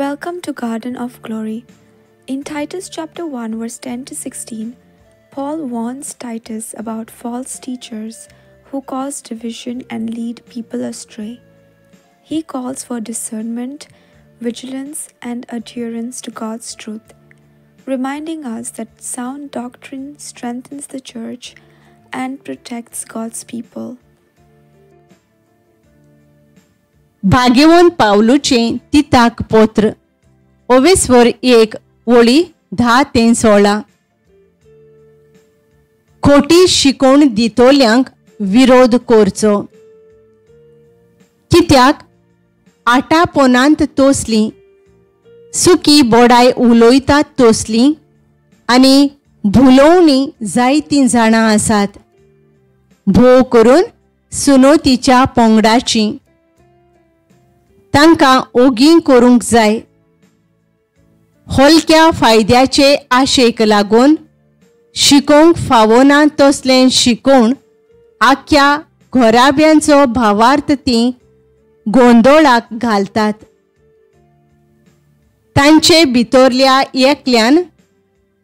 Welcome to Garden of Glory. In Titus chapter 1 verse 10 to 16, Paul warns Titus about false teachers who cause division and lead people astray. He calls for discernment, vigilance, and adherence to God's truth, reminding us that sound doctrine strengthens the church and protects God's people. भाग्यवान पावलुचें तिताक पोत्र ओवेस्वर 1 वळी 10 ते 16. खोटी शिकोवण दितोल्यांक विरोध करचो, कित्याक आटापोनांत तोसलीं, सुकी बोडाय उलोयतात तोसलीं आनी भुलोवणी जायतीं जाणां आसात, भोव करून सुनोतीच्या पोंगडाचीं. तांकां ओगीं करूंक जाय. हलक्या फायद्याचे आशेक लागून शिकोवंक फावना तसलें शिकोवन आख्या घोराब्यांचो भावार्थ तीं गोंदोळाक घालतात. तांचे भितरल्या एकल्यान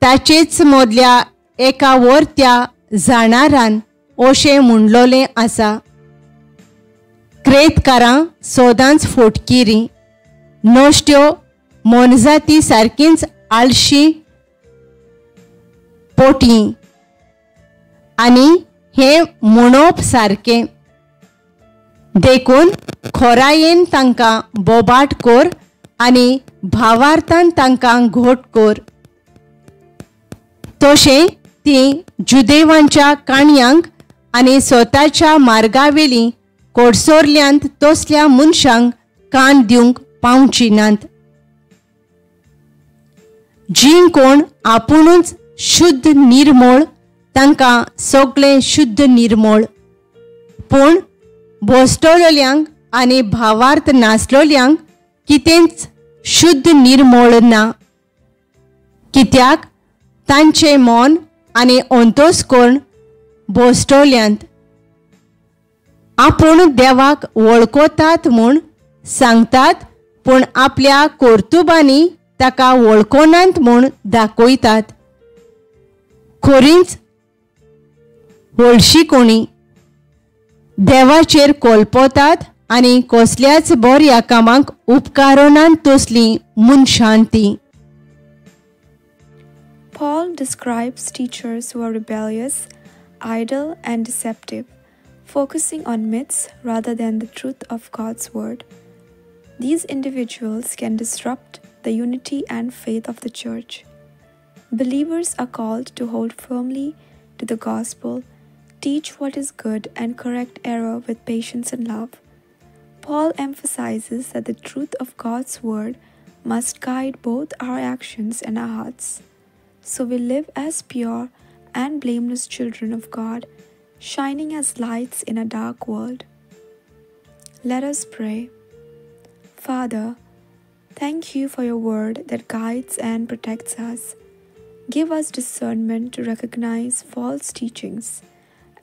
ताचेच मोदल्या एका वर्त्या जाणारान अशें म्हणलोलें आसा: क्रेतकारां सोदांच फोटकिरी, नश्ट्यो मोनजाती सारकींच आळशी पोटीं. आनी हें म्हणप सारकें. देखून खोरायेन तांकां बोबाट कर आनी भावार्थान तांकां घोट कर. तशें तीं जुदेवांच्या काणयांक आनी स्वताच्या मार्गावेलीं कोडसोरल्यांत तसल्या मनशांक कान दिवंक पावची नात. जीं कोण आपुणूच शुद्ध निर्मळ तांकां सगळें शुद्ध निर्मळ, पूण भोसटोलोल्यांक आनी भावार्थ नासलोल्यांक कितेंच शुद्ध निर्मळ ना, कित्याक तांचें मन आनी अंतस्करण भोसटोल्यांत. आपूण देवाक वळखतात म्हूण सांगतात, पूण आपल्या कर्तुबांनी ताका वळखोनात म्हूण दाखयतात. खरींच हळशिकोणी देवाचेर कोलपोतात आनी कसल्याच बऱ्या कामाक उपकारोनात तसलीं मनशां तीं. Paul describes teachers who are rebellious, idle, and deceptive, focusing on myths rather than the truth of God's word. These individuals can disrupt the unity and faith of the church. Believers are called to hold firmly to the gospel, teach what is good, and correct error with patience and love. Paul emphasizes that the truth of God's word must guide both our actions and our hearts, so we live as pure and blameless children of God, shining as lights in a dark world. Let us pray. Father, thank you for your word that guides and protects us. Give us discernment to recognize false teachings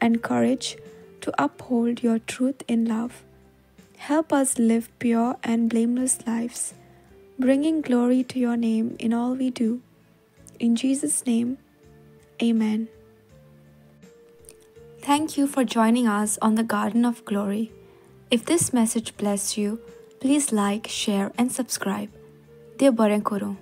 and courage to uphold your truth in love. Help us live pure and blameless lives, bringing glory to your name in all we do. In Jesus' name, Amen. Thank you for joining us on the Garden of Glory. If this message blessed you, please like, share, and subscribe. Dear Baran Koro.